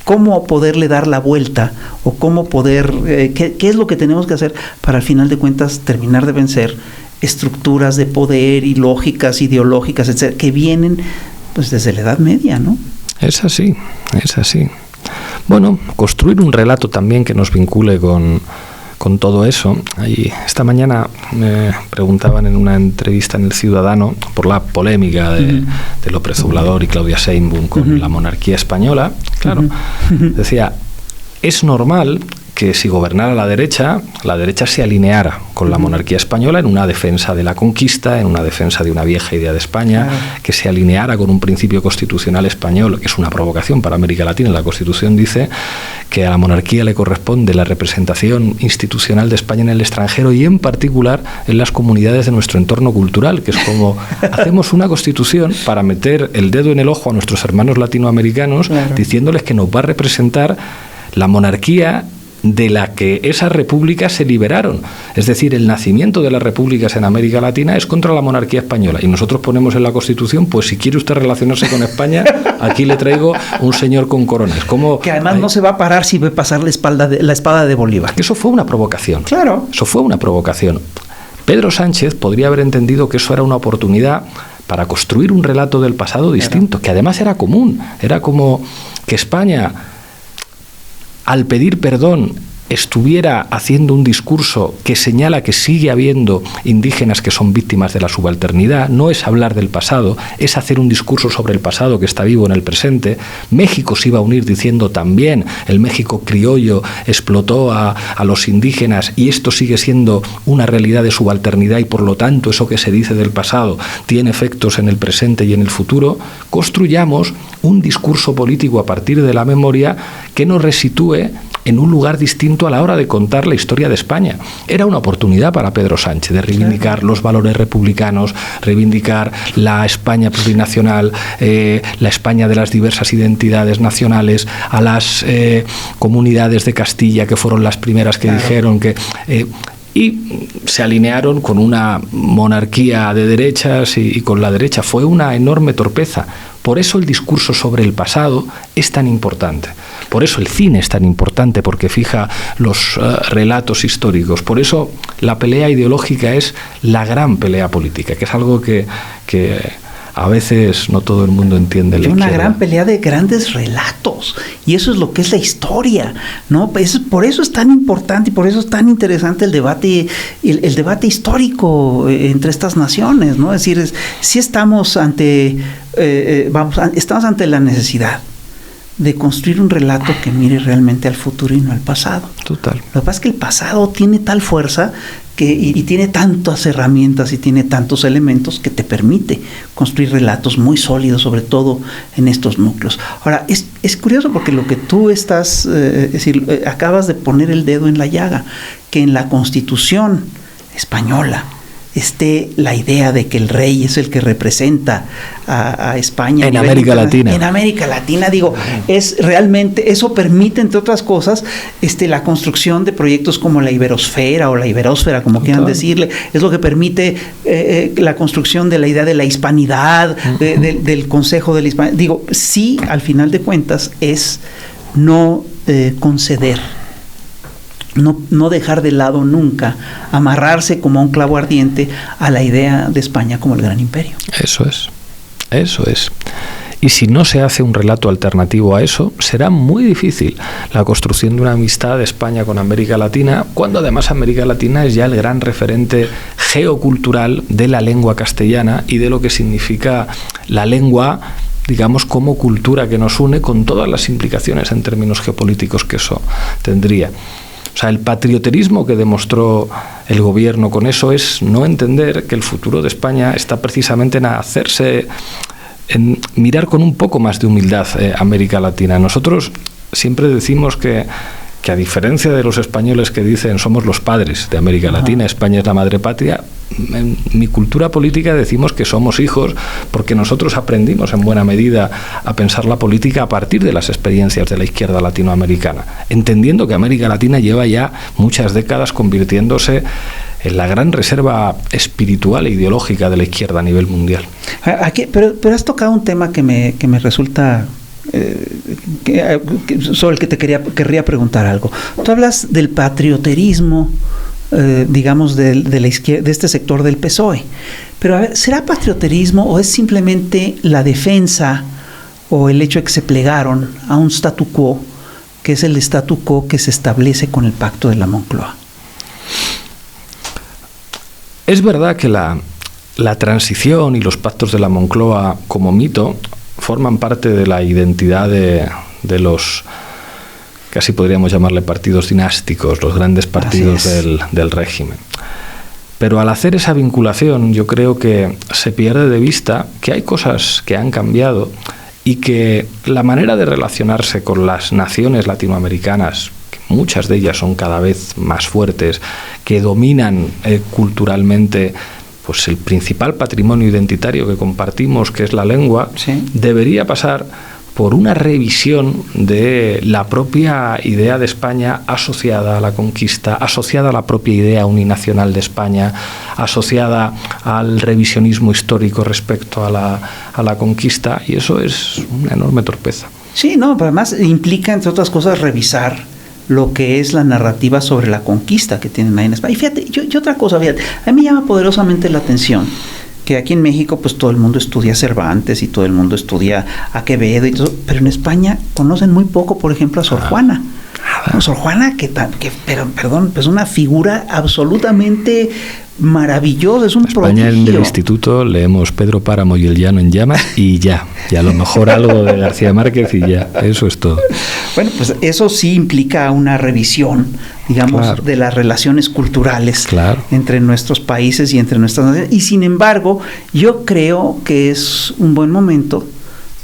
cómo poderle dar la vuelta, o cómo poder, qué es lo que tenemos que hacer para, al final de cuentas, terminar de vencer estructuras de poder y lógicas ideológicas, etcétera, que vienen pues desde la Edad Media, ¿no? Es así, es así. Bueno, construir un relato también que nos vincule con todo eso. Y esta mañana me preguntaban en una entrevista en El Ciudadano por la polémica de López Obrador y Claudia Sheinbaum con la monarquía española. Claro, decía, es normal que si gobernara la derecha se alineara con la monarquía española en una defensa de la conquista, en una defensa de una vieja idea de España, que se alineara con un principio constitucional español, que es una provocación para América Latina. La Constitución dice que a la monarquía le corresponde la representación institucional de España en el extranjero, y en particular en las comunidades de nuestro entorno cultural, que es como hacemos una Constitución para meter el dedo en el ojo a nuestros hermanos latinoamericanos, diciéndoles que nos va a representar la monarquía de la que esas repúblicas se liberaron. Es decir, el nacimiento de las repúblicas en América Latina es contra la monarquía española. Y nosotros ponemos en la Constitución, pues si quiere usted relacionarse con España, aquí le traigo un señor con coronas. ¿Cómo? Que además no se va a parar si ve pasar la espada de Bolívar. Que eso fue una provocación. Claro. Eso fue una provocación. Pedro Sánchez podría haber entendido que eso era una oportunidad para construir un relato del pasado distinto, que además era común. Era como que España, al pedir perdón, estuviera haciendo un discurso que señala que sigue habiendo indígenas que son víctimas de la subalternidad. No es hablar del pasado, es hacer un discurso sobre el pasado que está vivo en el presente. México se iba a unir diciendo también, el México criollo explotó a los indígenas y esto sigue siendo una realidad de subalternidad y por lo tanto eso que se dice del pasado tiene efectos en el presente y en el futuro. Construyamos un discurso político a partir de la memoria que nos resitúe en un lugar distinto a la hora de contar la historia de España. Era una oportunidad para Pedro Sánchez de reivindicar los valores republicanos, reivindicar la España plurinacional, la España de las diversas identidades nacionales, a las comunidades de Castilla, que fueron las primeras que dijeron que... y se alinearon con una monarquía de derechas y con la derecha. Fue una enorme torpeza. Por eso el discurso sobre el pasado es tan importante. Por eso el cine es tan importante, porque fija los relatos históricos. Por eso la pelea ideológica es la gran pelea política, que es algo que a veces no todo el mundo entiende. Es una gran pelea de grandes relatos, y eso es lo que es la historia, ¿no? Pues por eso es tan importante y por eso es tan interesante el debate histórico entre estas naciones, ¿no? Es decir, sí estamos estamos ante la necesidad de construir un relato que mire realmente al futuro y no al pasado. Total. Lo que pasa es que el pasado tiene tal fuerza y tiene tantas herramientas y tiene tantos elementos que te permite construir relatos muy sólidos, sobre todo en estos núcleos. Ahora, es curioso porque lo que tú estás, acabas de poner el dedo en la llaga, que en la Constitución española esté la idea de que el rey es el que representa a España en América Latina. En América Latina, digo, es realmente, eso permite, entre otras cosas, la construcción de proyectos como la Iberosfera o la Iberósfera, como quieran decirle. Es lo que permite la construcción de la idea de la hispanidad, del Consejo de la Hispanidad. Digo, sí, al final de cuentas, es no conceder, no dejar de lado nunca, amarrarse como un clavo ardiente a la idea de España como el gran imperio. Eso es. Y si no se hace un relato alternativo a eso, será muy difícil la construcción de una amistad de España con América Latina, cuando además América Latina es ya el gran referente geocultural de la lengua castellana y de lo que significa la lengua, digamos, como cultura que nos une, con todas las implicaciones en términos geopolíticos que eso tendría. O sea, el patrioterismo que demostró el gobierno con eso es no entender que el futuro de España está precisamente en mirar con un poco más de humildad América Latina. Nosotros siempre decimos que a diferencia de los españoles que dicen somos los padres de América Latina, España es la madre patria, en mi cultura política decimos que somos hijos, porque nosotros aprendimos en buena medida a pensar la política a partir de las experiencias de la izquierda latinoamericana, entendiendo que América Latina lleva ya muchas décadas convirtiéndose en la gran reserva espiritual e ideológica de la izquierda a nivel mundial. Pero has tocado un tema que me resulta... sobre el que te querría preguntar algo. Tú hablas del patrioterismo, digamos, de la izquierda, de este sector del PSOE. Pero a ver, ¿será patrioterismo o es simplemente la defensa o el hecho de que se plegaron a un statu quo, que es el statu quo que se establece con el Pacto de la Moncloa? Es verdad que la transición y los pactos de la Moncloa como mito forman parte de la identidad de los, casi podríamos llamarle partidos dinásticos, los grandes partidos del régimen. Pero al hacer esa vinculación, yo creo que se pierde de vista que hay cosas que han cambiado y que la manera de relacionarse con las naciones latinoamericanas, que muchas de ellas son cada vez más fuertes, que dominan culturalmente pues el principal patrimonio identitario que compartimos, que es la lengua, debería pasar por una revisión de la propia idea de España asociada a la conquista, asociada a la propia idea uninacional de España, asociada al revisionismo histórico respecto a la conquista, y eso es una enorme torpeza. Sí, no, pero además implica, entre otras cosas, revisar lo que es la narrativa sobre la conquista que tienen ahí en España. Y fíjate, yo otra cosa, fíjate, a mí me llama poderosamente la atención que aquí en México pues todo el mundo estudia Cervantes y todo el mundo estudia a Quevedo y todo, pero en España conocen muy poco, por ejemplo, a Sor Juana. Sor Juana, perdón, es una figura absolutamente maravillosa, es un España, prodigio. En el instituto leemos Pedro Páramo y El Llano en Llamas y ya, y a lo mejor algo de García Márquez y ya, eso es todo. Bueno, pues eso sí implica una revisión, digamos, claro, de las relaciones culturales, claro, entre nuestros países y entre nuestras naciones. Y sin embargo, yo creo que es un buen momento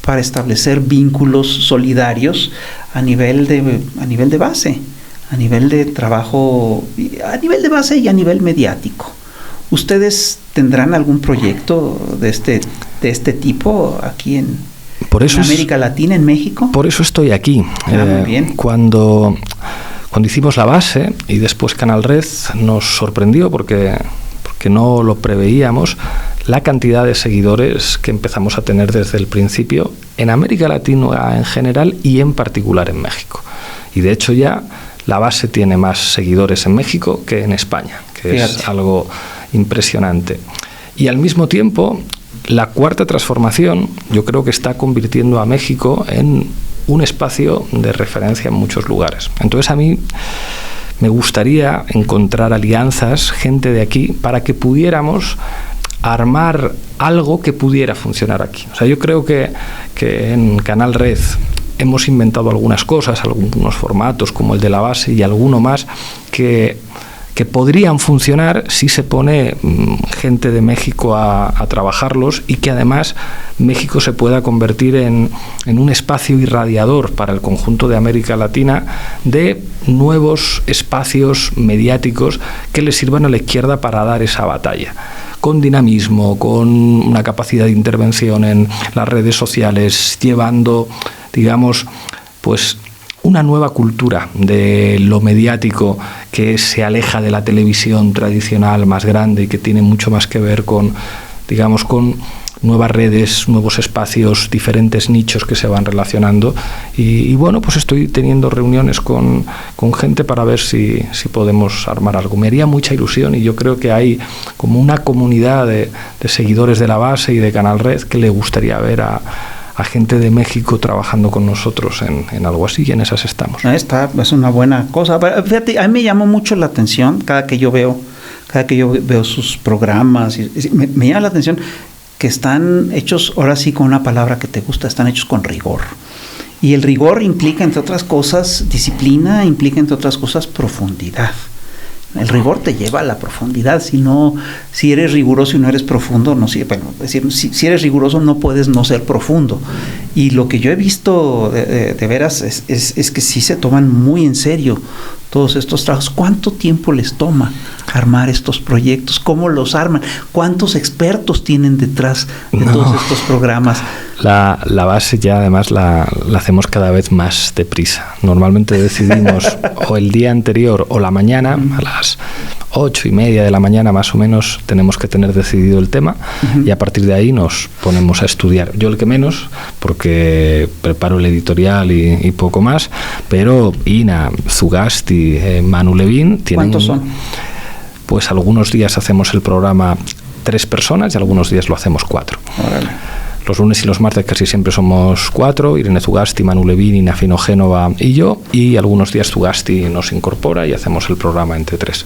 para establecer vínculos solidarios a nivel de base, a nivel de trabajo, a nivel de base y a nivel mediático. ¿Ustedes tendrán algún proyecto de este tipo aquí en América Latina, en México? Por eso estoy aquí. Muy bien. Cuando hicimos la base y después Canal Red, nos sorprendió porque no lo preveíamos, la cantidad de seguidores que empezamos a tener desde el principio en América Latina en general y en particular en México. Y de hecho ya la base tiene más seguidores en México que en España, que Fíjate. Es algo impresionante. Y al mismo tiempo, la cuarta transformación yo creo que está convirtiendo a México en un espacio de referencia en muchos lugares. Entonces a mí me gustaría encontrar alianzas, gente de aquí, para que pudiéramos armar algo que pudiera funcionar aquí. O sea, yo creo que en Canal Red hemos inventado algunas cosas, algunos formatos como el de la base y alguno más que podrían funcionar si se pone gente de México a trabajarlos, y que además México se pueda convertir en un espacio irradiador para el conjunto de América Latina de nuevos espacios mediáticos que le sirvan a la izquierda para dar esa batalla, con dinamismo, con una capacidad de intervención en las redes sociales, llevando, digamos, pues una nueva cultura de lo mediático que se aleja de la televisión tradicional más grande y que tiene mucho más que ver con, digamos, con nuevas redes, nuevos espacios, diferentes nichos que se van relacionando. Y bueno, pues estoy teniendo reuniones con gente para ver si podemos armar algo. Me haría mucha ilusión, y yo creo que hay como una comunidad de seguidores de la base y de Canal Red que le gustaría ver a gente de México trabajando con nosotros en algo así, y en esas estamos. Es una buena cosa. Pero fíjate, a mí me llamó mucho la atención cada que yo veo sus programas, me llama la atención que están hechos, ahora sí con una palabra que te gusta, están hechos con rigor. Y el rigor implica, entre otras cosas, disciplina, implica, entre otras cosas, profundidad. El rigor te lleva a la profundidad. Si eres riguroso y no eres profundo, no sirve. Bueno, es decir, si eres riguroso no puedes no ser profundo. Y lo que yo he visto de veras es que sí se toman muy en serio todos estos trabajos. ¿Cuánto tiempo les toma armar estos proyectos? ¿Cómo los arman? ¿Cuántos expertos tienen detrás de todos estos programas? La base ya además la hacemos cada vez más deprisa. Normalmente decidimos o el día anterior o la mañana, a las 8:30 de la mañana más o menos, tenemos que tener decidido el tema, y a partir de ahí nos ponemos a estudiar. Yo el que menos, porque preparo el editorial y poco más, pero Ina, Zugasti, Manu Levín tienen... ¿Cuántos son? Pues algunos días hacemos el programa 3 personas y algunos días lo hacemos 4. Órale. Los lunes y los martes casi siempre somos 4, Irene Zugasti, Manu Levín, Ina Finogénova y yo, y algunos días Zugasti nos incorpora y hacemos el programa entre 3.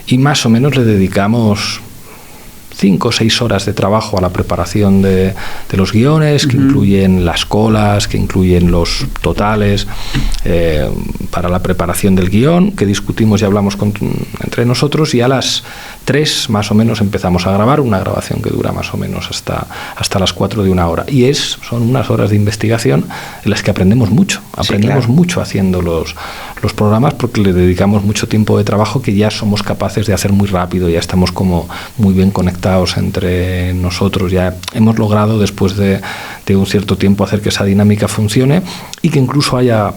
Y más o menos le dedicamos 5 o 6 horas de trabajo a la preparación de los guiones, que incluyen las colas, que incluyen los totales, para la preparación del guión, que discutimos y hablamos entre nosotros, y a las 3 más o menos empezamos a grabar, una grabación que dura más o menos hasta las 4 de una hora. Y son unas horas de investigación en las que aprendemos mucho. Aprendemos mucho haciendo los programas, porque le dedicamos mucho tiempo de trabajo que ya somos capaces de hacer muy rápido, ya estamos como muy bien conectados entre nosotros, ya hemos logrado después de un cierto tiempo hacer que esa dinámica funcione y que incluso haya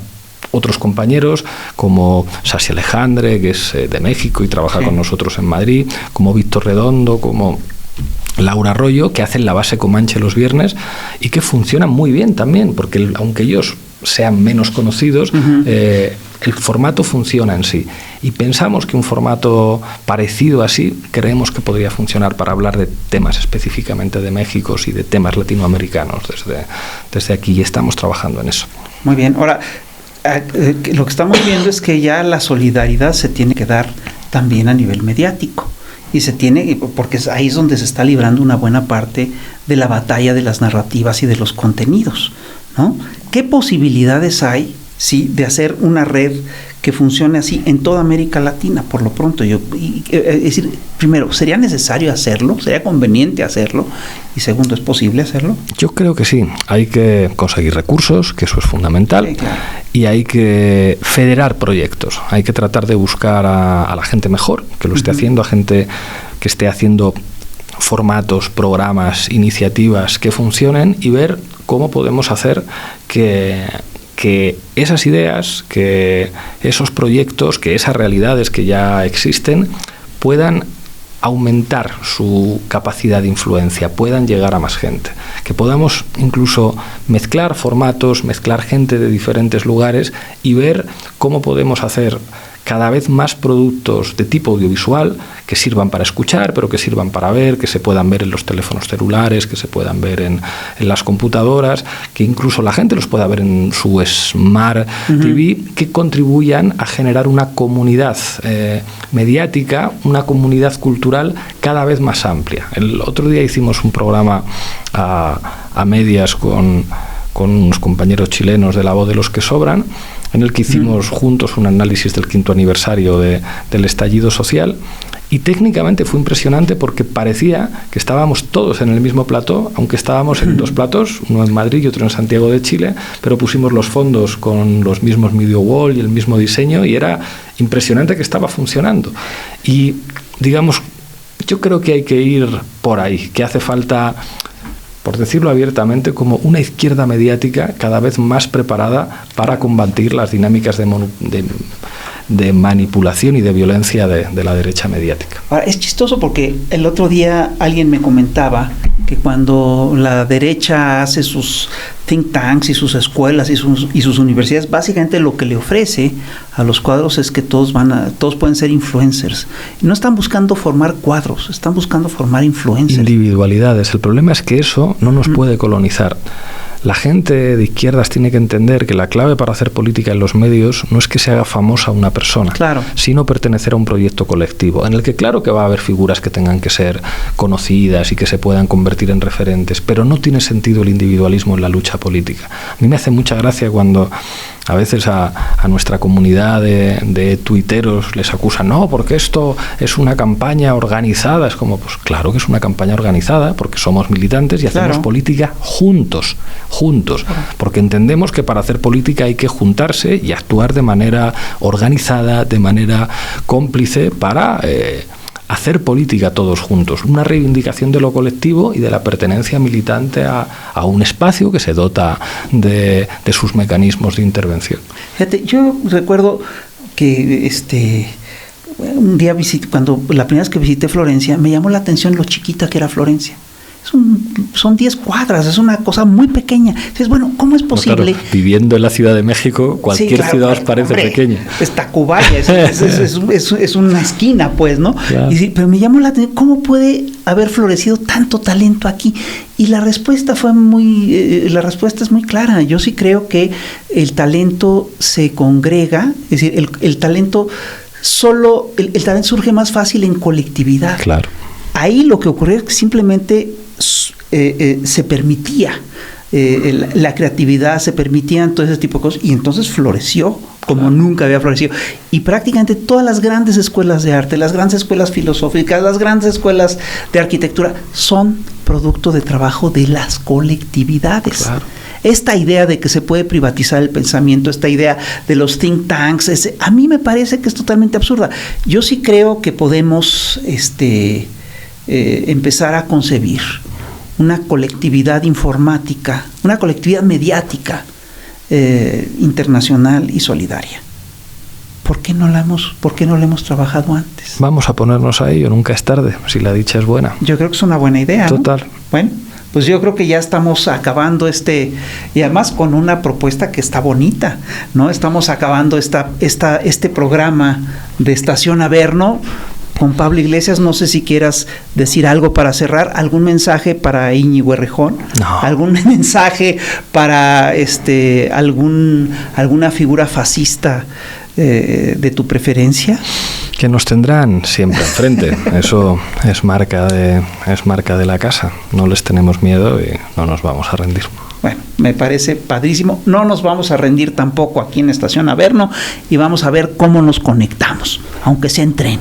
otros compañeros como Sasi Alejandre, que es de México y trabaja con nosotros en Madrid, como Víctor Redondo, como Laura Arroyo, que hacen la base Comanche los viernes y que funcionan muy bien también, porque aunque ellos sean menos conocidos, el formato funciona en sí. Y pensamos que un formato parecido así, creemos que podría funcionar para hablar de temas específicamente de México y de temas latinoamericanos desde aquí, y estamos trabajando en eso. Muy bien. Ahora, lo que estamos viendo es que ya la solidaridad se tiene que dar también a nivel mediático. Y se tiene, porque ahí es donde se está librando una buena parte de la batalla de las narrativas y de los contenidos, ¿no? ¿Qué posibilidades hay, sí, de hacer una red que funcione así en toda América Latina, por lo pronto? Es decir, primero, ¿sería necesario hacerlo? ¿Sería conveniente hacerlo? Y segundo, ¿es posible hacerlo? Yo creo que sí. Hay que conseguir recursos, que eso es fundamental. Sí, claro. Y hay que federar proyectos. Hay que tratar de buscar a la gente mejor, que lo esté haciendo, a gente que esté haciendo formatos, programas, iniciativas que funcionen, y ver cómo podemos hacer que esas ideas, que esos proyectos, que esas realidades que ya existen puedan aumentar su capacidad de influencia, puedan llegar a más gente, que podamos incluso mezclar formatos, mezclar gente de diferentes lugares y ver cómo podemos hacer cada vez más productos de tipo audiovisual que sirvan para escuchar, pero que sirvan para ver, que se puedan ver en los teléfonos celulares, que se puedan ver en las computadoras, que incluso la gente los pueda ver en su Smart TV, que contribuyan a generar una comunidad mediática, una comunidad cultural cada vez más amplia. El otro día hicimos un programa a medias con unos compañeros chilenos de La Voz de los que Sobran, en el que hicimos juntos un análisis del 5º aniversario del estallido social, y técnicamente fue impresionante porque parecía que estábamos todos en el mismo plató, aunque estábamos en 2 platos, uno en Madrid y otro en Santiago de Chile, pero pusimos los fondos con los mismos media wall y el mismo diseño, y era impresionante que estaba funcionando. Y digamos, yo creo que hay que ir por ahí, que hace falta, por decirlo abiertamente, como una izquierda mediática cada vez más preparada para combatir las dinámicas de manipulación y de violencia de la derecha mediática. Ahora, es chistoso porque el otro día alguien me comentaba que cuando la derecha hace sus think tanks y sus escuelas y sus universidades, básicamente lo que le ofrece a los cuadros es que todos pueden ser influencers. Y no están buscando formar cuadros, están buscando formar influencers. Individualidades. El problema es que eso no nos puede colonizar. La gente de izquierdas tiene que entender que la clave para hacer política en los medios no es que se haga famosa una persona, sino pertenecer a un proyecto colectivo, en el que claro que va a haber figuras que tengan que ser conocidas y que se puedan convertir en referentes, pero no tiene sentido el individualismo en la lucha política. A mí me hace mucha gracia cuando a veces a nuestra comunidad de tuiteros les acusan, no, porque esto es una campaña organizada. Es como, pues claro que es una campaña organizada, porque somos militantes y hacemos política juntos, porque entendemos que para hacer política hay que juntarse y actuar de manera organizada, de manera cómplice, para hacer política todos juntos, una reivindicación de lo colectivo y de la pertenencia militante a un espacio que se dota de sus mecanismos de intervención. Fíjate, yo recuerdo que un día cuando la primera vez que visité Florencia, me llamó la atención lo chiquita que era Florencia. Son 10 cuadras, es una cosa muy pequeña. Entonces, bueno, ¿cómo es posible? Claro, viviendo en la Ciudad de México, cualquier ciudad os parece pequeña. Es Tacubaya, es una esquina, pues, ¿no? Claro. Pero me llamó la atención, ¿cómo puede haber florecido tanto talento aquí? Y la respuesta es muy clara. Yo sí creo que el talento se congrega, es decir, el talento surge más fácil en colectividad. Claro. Ahí lo que ocurrió es que simplemente se permitía la creatividad, se permitían todo ese tipo de cosas, y entonces floreció como nunca había florecido. Y prácticamente todas las grandes escuelas de arte, las grandes escuelas filosóficas, las grandes escuelas de arquitectura, son producto de trabajo de las colectividades. Claro. Esta idea de que se puede privatizar el pensamiento, esta idea de los think tanks, a mí me parece que es totalmente absurda. Yo sí creo que podemos empezar a concebir una colectividad informática, una colectividad mediática internacional y solidaria. ¿Por qué no la hemos trabajado antes? Vamos a ponernos a ello, nunca es tarde, si la dicha es buena. Yo creo que es una buena idea, total, ¿no? Bueno, pues yo creo que ya estamos acabando y además con una propuesta que está bonita, ¿no? Estamos acabando este programa de Estación Averno con Pablo Iglesias. No sé si quieras decir algo para cerrar, algún mensaje para Íñigo Errejón, no. Algún mensaje para alguna figura fascista de tu preferencia. Que nos tendrán siempre enfrente. Eso es marca de la casa. No les tenemos miedo y no nos vamos a rendir. Bueno, me parece padrísimo. No nos vamos a rendir tampoco aquí en Estación Averno y vamos a ver cómo nos conectamos, aunque sea en tren.